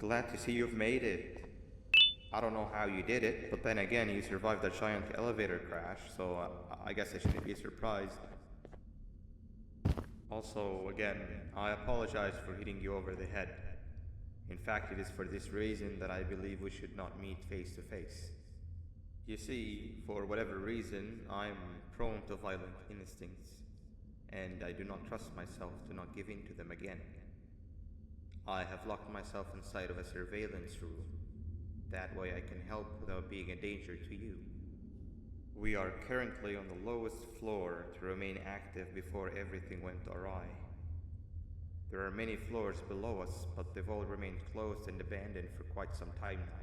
Glad to see you've made it. I don't know how you did it, but then again, you survived a giant elevator crash, so I guess I shouldn't be surprised. Also, again, I apologize for hitting you over the head. In fact, it is for this reason that I believe we should not meet face to face. You see, for whatever reason, I'm prone to violent instincts, and I do not trust myself to not give in to them again. I have locked myself inside of a surveillance room. That way I can help without being a danger to you. We are currently on the lowest floor to remain active before everything went awry. There are many floors below us, but they've all remained closed and abandoned for quite some time now.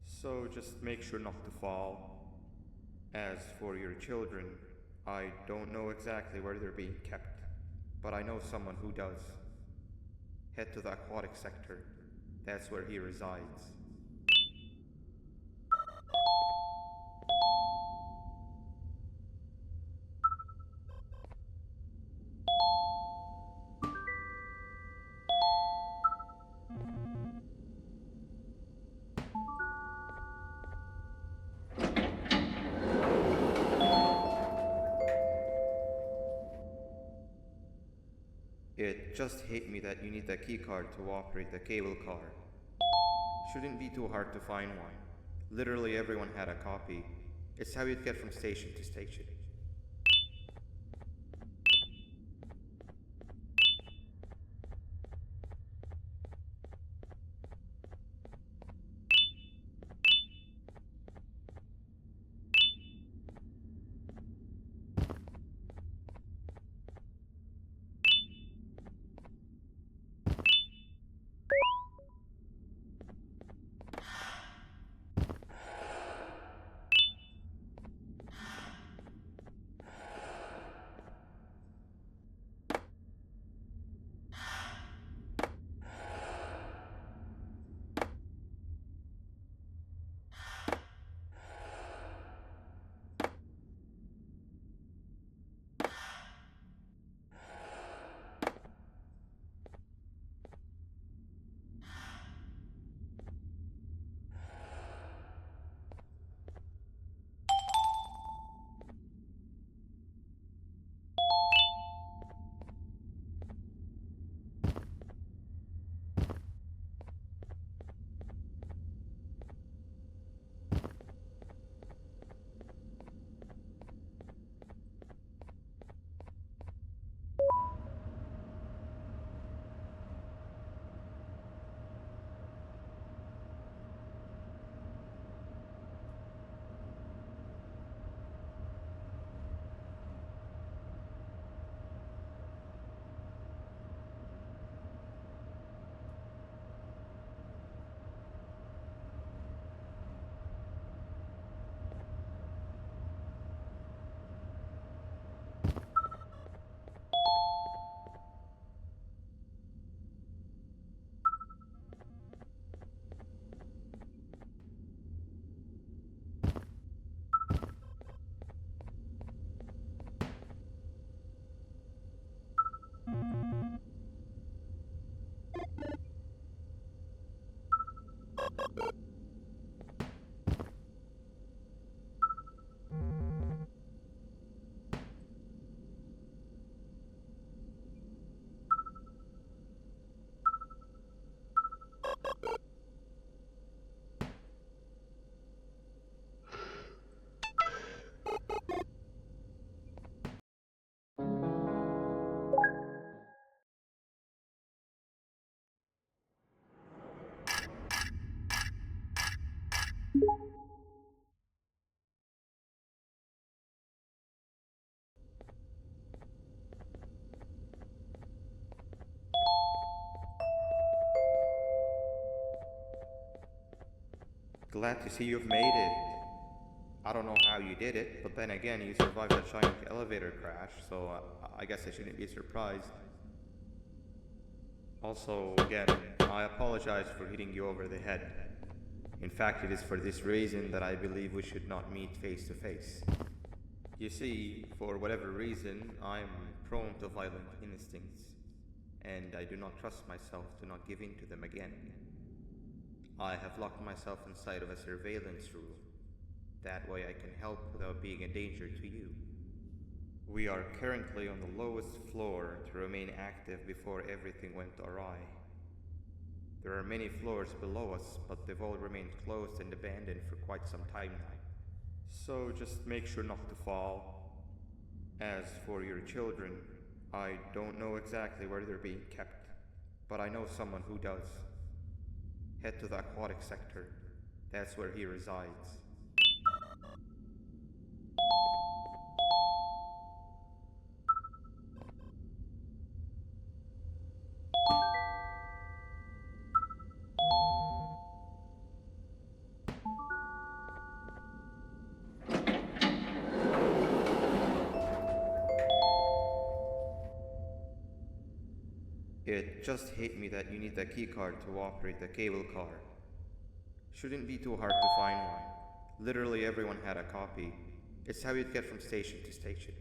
So just make sure not to fall. As for your children, I don't know exactly where they're being kept, but I know someone who does. Head to the aquatic sector. That's where he resides. It just hit me that you need the keycard to operate the cable car. Shouldn't be too hard to find one. Literally everyone had a copy. It's how you'd get from station to station. Glad to see you've made it. I don't know how you did it, but then again, you survived a giant elevator crash, so I guess I shouldn't be surprised. Also, again, I apologize for hitting you over the head. In fact, it is for this reason that I believe we should not meet face to face. You see, for whatever reason, I'm prone to violent instincts, and I do not trust myself to not give in to them again. I have locked myself inside of a surveillance room. That way I can help without being a danger to you. We are currently on the lowest floor to remain active before everything went awry. There are many floors below us, but they've all remained closed and abandoned for quite some time now. So just make sure not to fall. As for your children, I don't know exactly where they're being kept, but I know someone who does. Head to the aquatic sector. That's where he resides. It just hit me that you need the keycard to operate the cable car. Shouldn't be too hard to find one. Literally everyone had a copy. It's how you'd get from station to station.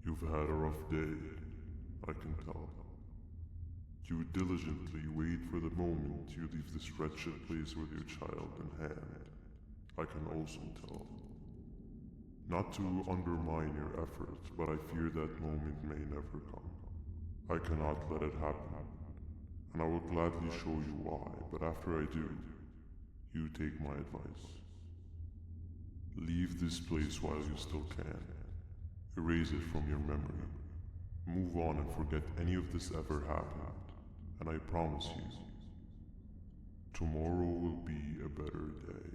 You've had a rough day, I can tell. You diligently wait for the moment you leave this wretched place with your child in hand. I can also tell. Not to undermine your efforts, but I fear that moment may never come. I cannot let it happen, and I will gladly show you why, but after I do, you take my advice. Leave this place while you still can. Erase it from your memory. Move on and forget any of this ever happened. And I promise you, tomorrow will be a better day.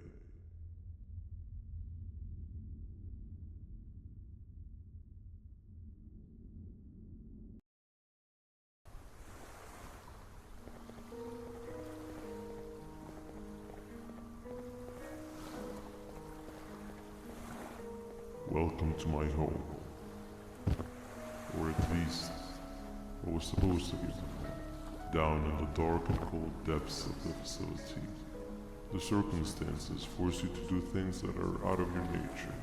welcome to my home. Or at least, what was supposed to be my home. Down in the dark and cold depths of the facility, the circumstances force you to do things that are out of your nature.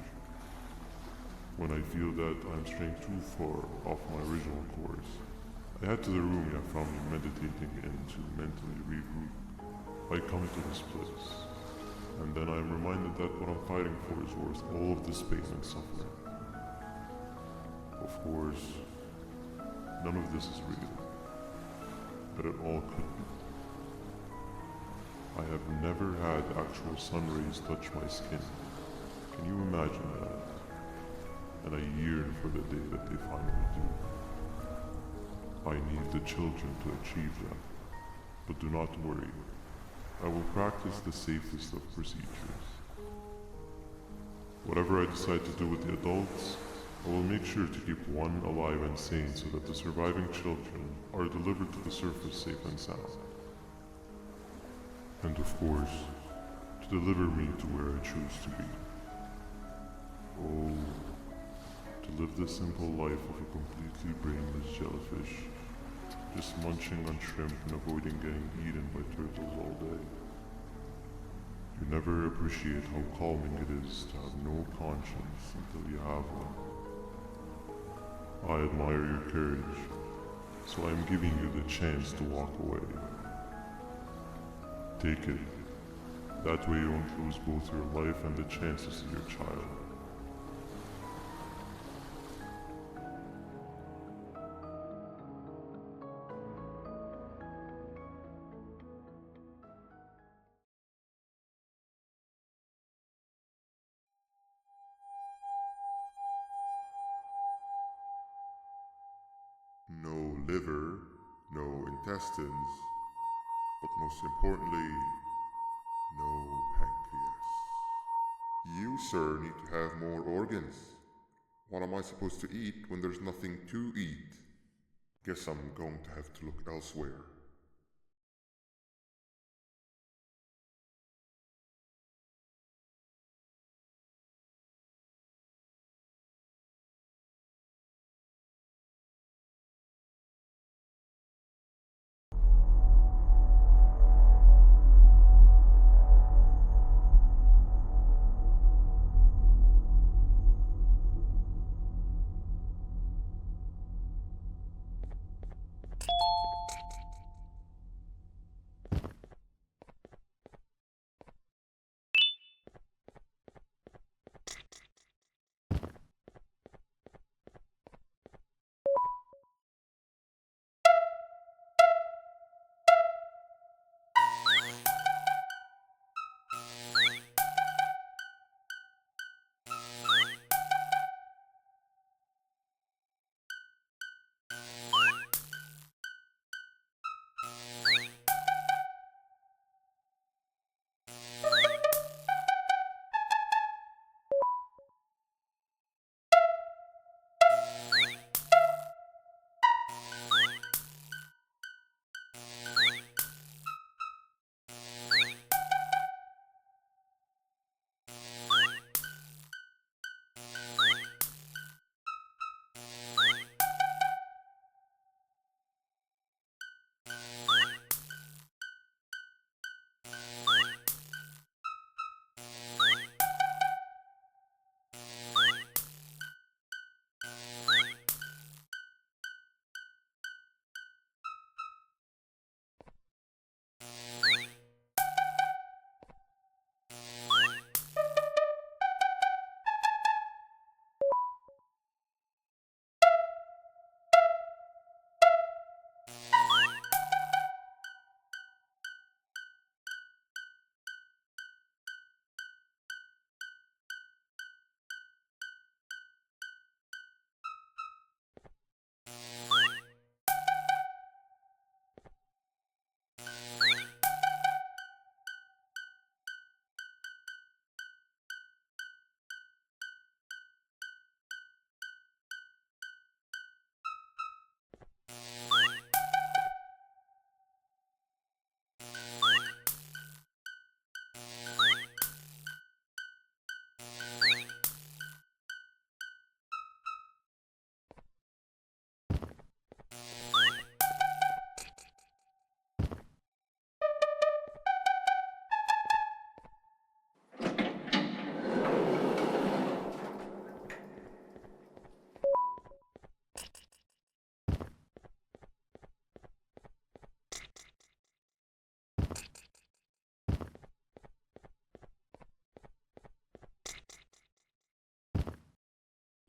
When I feel that I'm straying too far off my original course, I head to the room I found me meditating in to mentally regroup. I come to this place, and then I am reminded that what I'm fighting for is worth all of this pain and suffering. Of course, none of this is real, but it all could be. I have never had actual sun rays touch my skin. Can you imagine that? And I yearn for the day that they finally do. I need the children to achieve that, but do not worry. I will practice the safest of procedures. Whatever I decide to do with the adults, I will make sure to keep one alive and sane so that the surviving children are delivered to the surface safe and sound. And of course, to deliver me to where I choose to be. Oh, to live the simple life of a completely brainless jellyfish, just munching on shrimp and avoiding getting eaten by turtles all day. You never appreciate how calming it is to have no conscience until you have one. I admire your courage, so I am giving you the chance to walk away. Take it. That way you won't lose both your life and the chance to see your child. No liver, no intestines, but most importantly, no pancreas. You, sir, need to have more organs. What am I supposed to eat when there's nothing to eat? Guess I'm going to have to look elsewhere.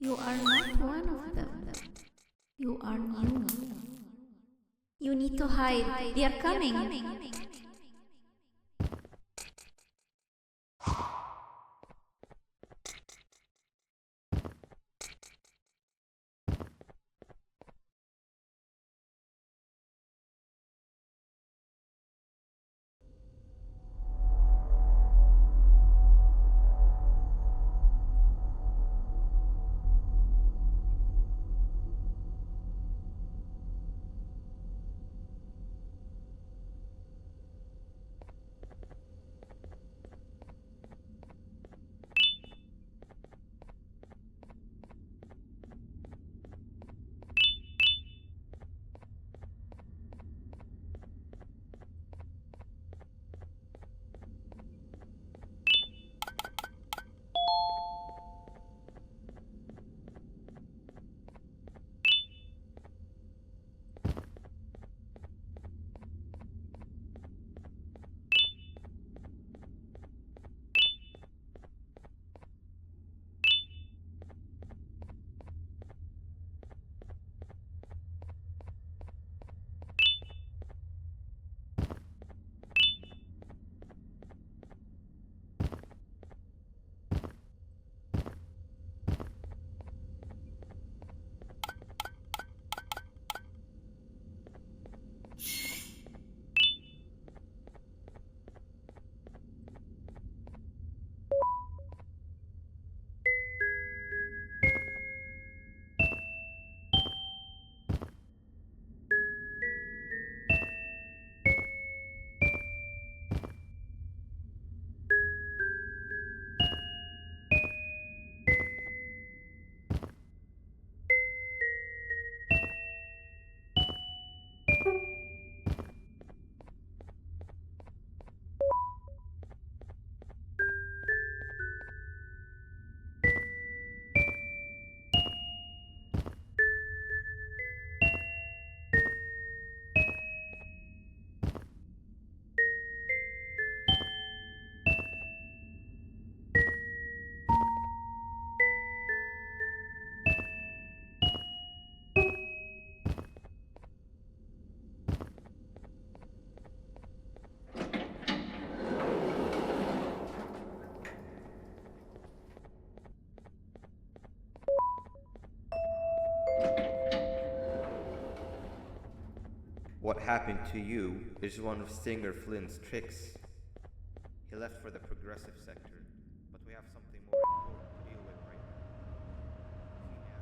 You are not one of them. You are new. You need to hide. They are coming. What happened to you is one of Stinger Flynn's tricks. He left for the progressive sector, but we have something more important to deal with right now. See now,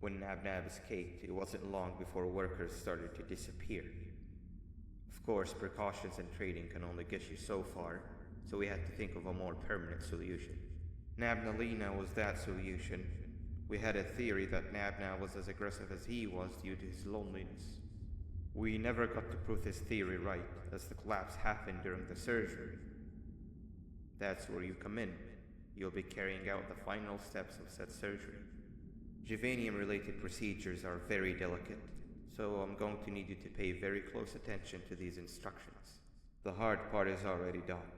When Nab escaped, it wasn't long before workers started to disappear. Of course, precautions and trading can only get you so far, so we had to think of a more permanent solution. Nabnalina was that solution. We had a theory that Nabna was as aggressive as he was due to his loneliness. We never got to prove this theory right, as the collapse happened during the surgery. That's where you come in. You'll be carrying out the final steps of said surgery. Juvenium-related procedures are very delicate, so I'm going to need you to pay very close attention to these instructions. The hard part is already done.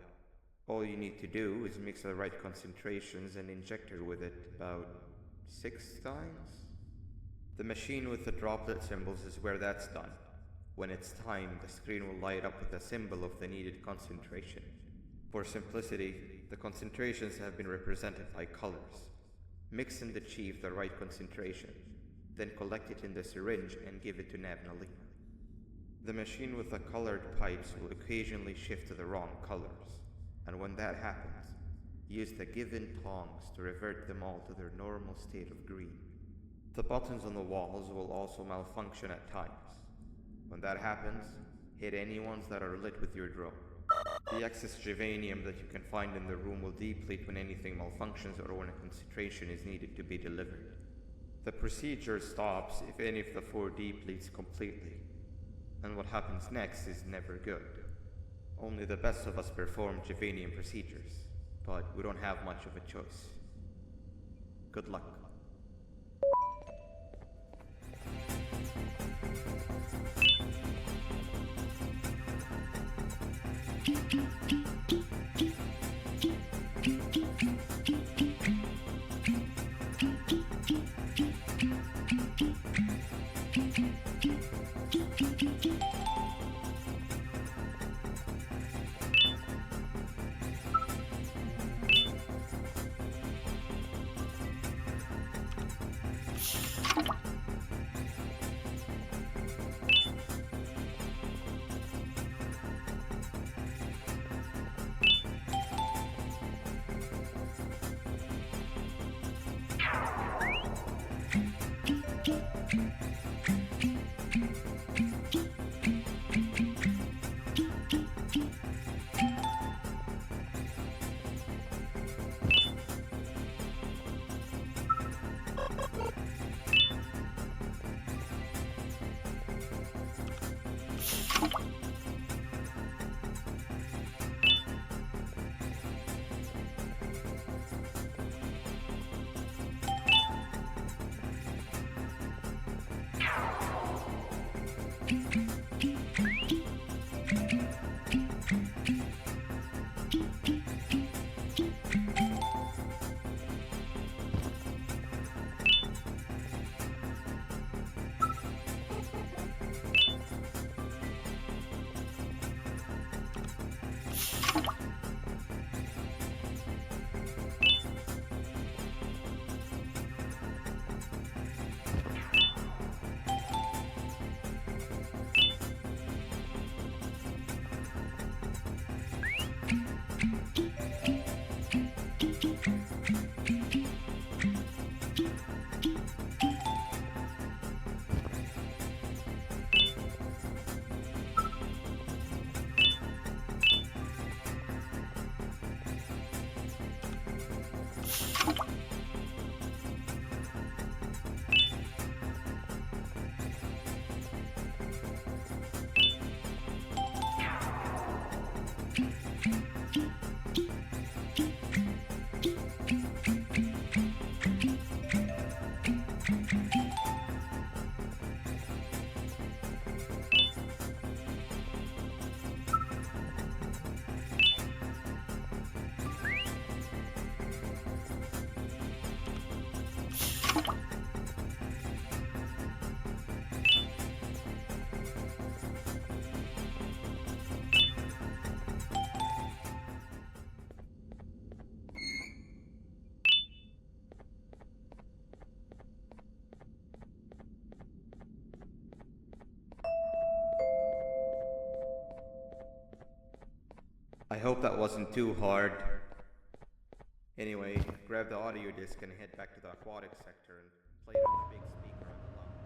All you need to do is mix the right concentrations and inject her with it about 6 times. The machine with the droplet symbols is where that's done. When it's time, the screen will light up with a symbol of the needed concentration. For simplicity, the concentrations have been represented by colors. Mix and achieve the right concentration. then collect it in the syringe and give it to Navnali. The machine with the colored pipes will occasionally shift to the wrong colors, and when that happens, use the given tongs to revert them all to their normal state of green. The buttons on the walls will also malfunction at times. When that happens, hit any ones that are lit with your drone. The excess germanium that you can find in the room will deplete when anything malfunctions or when a concentration is needed to be delivered. The procedure stops if any of the four depletes completely, and what happens next is never good. Only the best of us perform germanium procedures, but we don't have much of a choice. Good luck. I hope that wasn't too hard. Anyway, grab the audio disc and head back to the aquatic sector and play it on the big speaker on the left.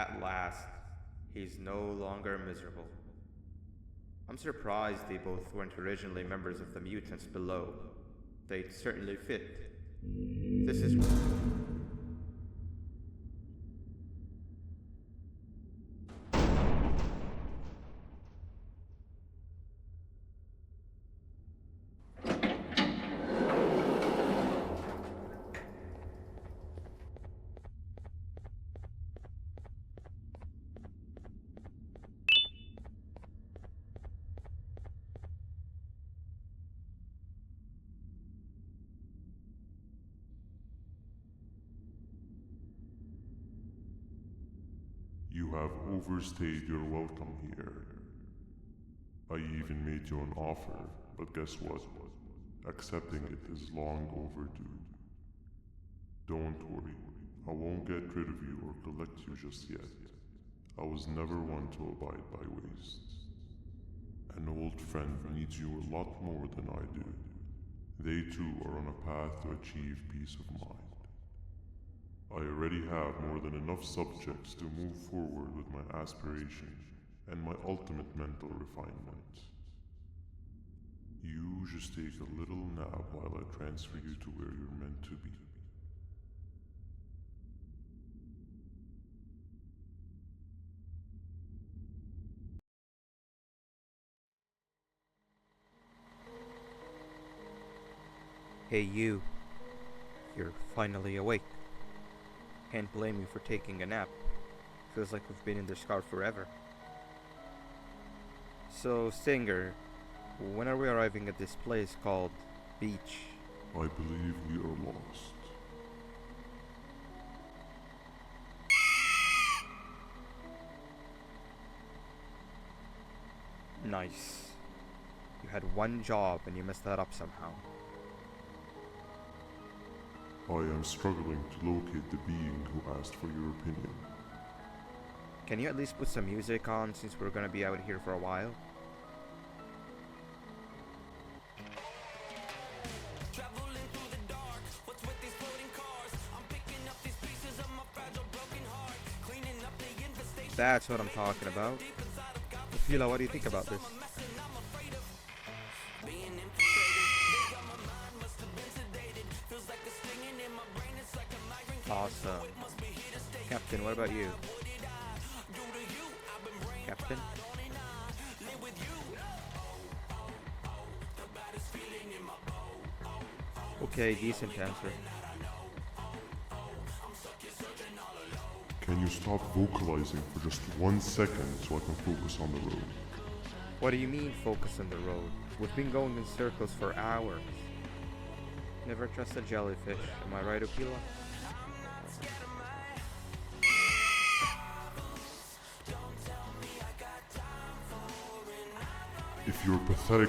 At last, he's no longer miserable. I'm surprised they both weren't originally members of the mutants below. They'd certainly fit. This is... You have overstayed your welcome here. I even made you an offer, but guess what? Accepting it is long overdue. Don't worry, I won't get rid of you or collect you just yet. I was never one to abide by wastes. An old friend needs you a lot more than I do. They too are on a path to achieve peace of mind. I already have more than enough subjects to move forward with my aspiration and my ultimate mental refinement. You just take a little nap while I transfer you to where you're meant to be. Hey you. You're finally awake. Can't blame you for taking a nap. Feels like we've been in this car forever. So, Stinger, when are we arriving at this place called Beach? I believe we are lost. Nice. You had one job and you messed that up somehow. I am struggling to locate the being who asked for your opinion. Can you at least put some music on since we're gonna be out here for a while? That's what I'm talking about. Fila, what do you think about this? Awesome. Captain, what about you? Captain? Okay, decent answer. Can you stop vocalizing for just 1 second so I can focus on the road? What do you mean focus on the road? We've been going in circles for hours. Never trust a jellyfish, am I right, Okila? If you're pathetic,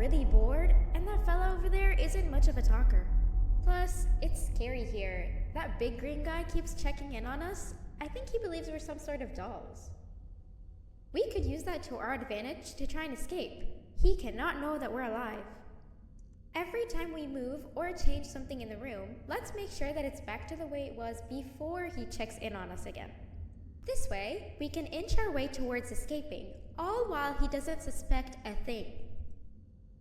really bored, and that fella over there isn't much of a talker. Plus, it's scary here. That big green guy keeps checking in on us. I think he believes we're some sort of dolls. We could use that to our advantage to try and escape. He cannot know that we're alive. Every time we move or change something in the room, let's make sure that it's back to the way it was before he checks in on us again. This way, we can inch our way towards escaping, all while he doesn't suspect a thing.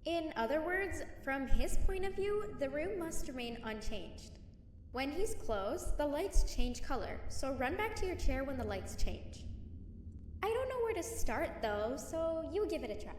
In other words, from his point of view, the room must remain unchanged. When he's close, the lights change color, so run back to your chair when the lights change. I don't know where to start though, so you give it a try.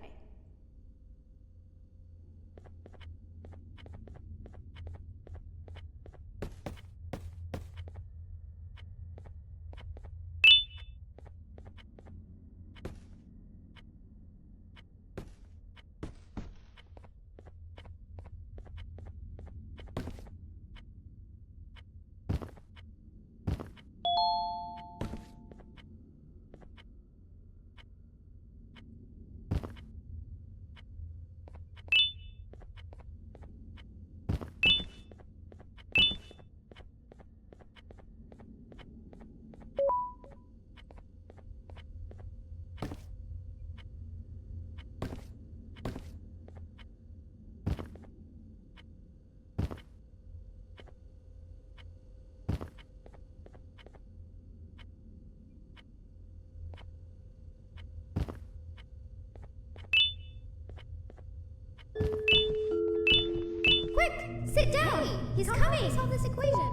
Quick! Sit down! Hey, he's coming! Solve this equation!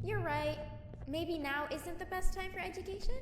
You're right. Maybe now isn't the best time for education?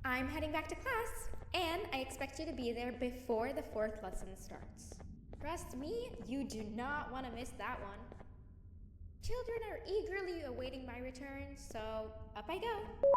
I'm heading back to class, and I expect you to be there before the 4th lesson starts. Trust me, you do not want to miss that one. Children are eagerly awaiting my return, so up I go.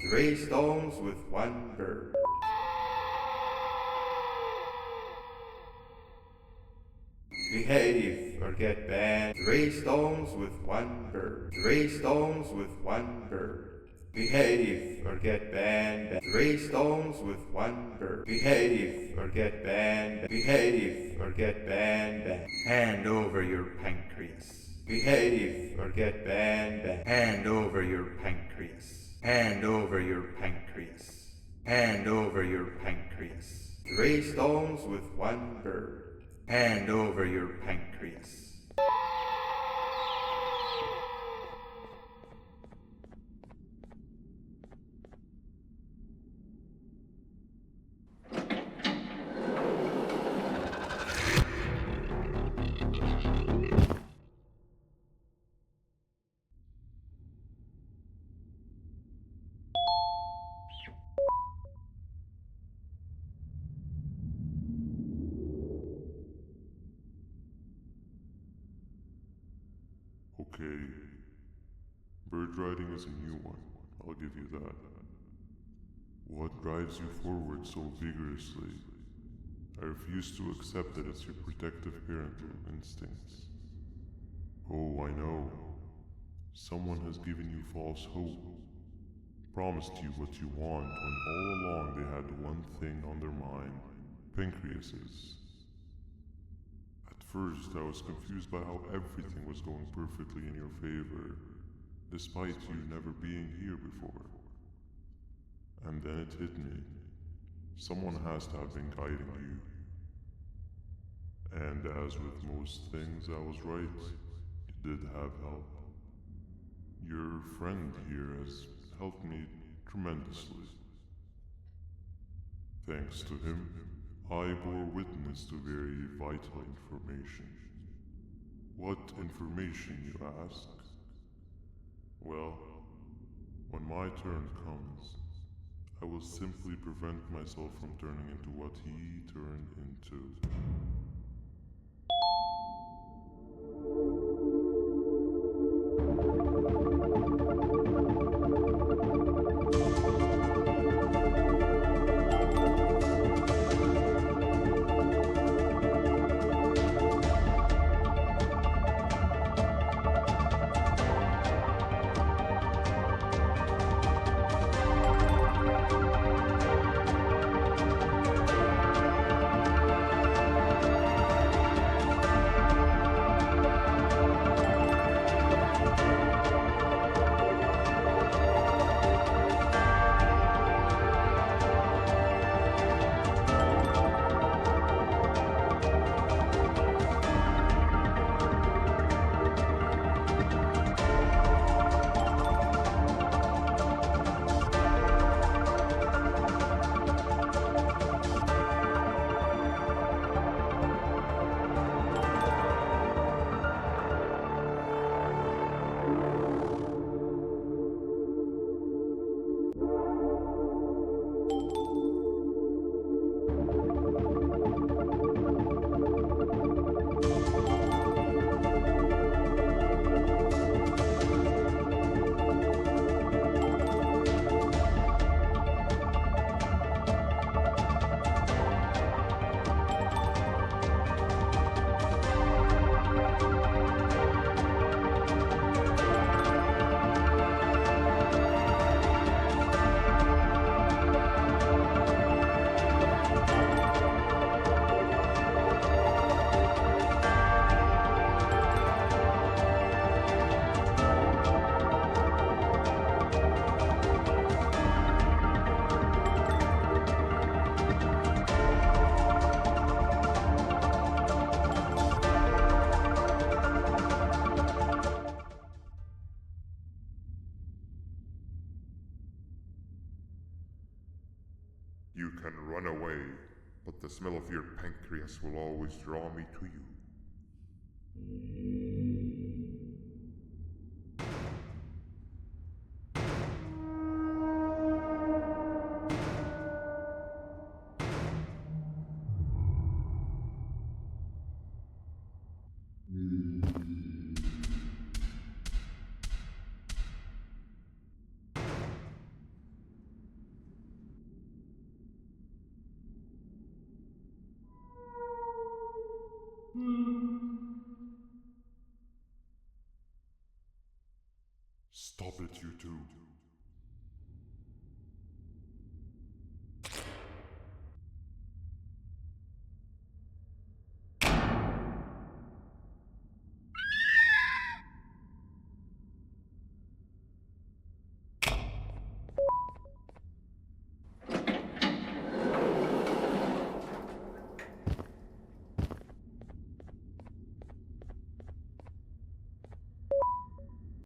3 stones with 1 bird. Behave or get banned. 3 stones with 1 bird. 3 stones with 1 bird. Behave or get banned. 3 stones with 1 bird. Behave or get banned. Behave or get banned. Hand over your pancreas. Behave or get banned. Hand over your pancreas. Hand over your pancreas. Hand over your pancreas. 3 stones with 1 bird. Hand over your pancreas. Okay. Bird riding is a new one, I'll give you that. What drives you forward so vigorously? I refuse to accept that it's your protective parental instincts. Oh, I know. Someone has given you false hope. Promised you what you want when all along they had one thing on their mind. Pancreases. At first, I was confused by how everything was going perfectly in your favor, despite you never being here before. And then it hit me. Someone has to have been guiding you. And as with most things, I was right. You did have help. Your friend here has helped me tremendously. Thanks to him, I bore witness to very vital information. What information, you ask? Well, when my turn comes, I will simply prevent myself from turning into what he turned into. You can run away, but the smell of your pancreas will always draw me to you. Stop it, you two.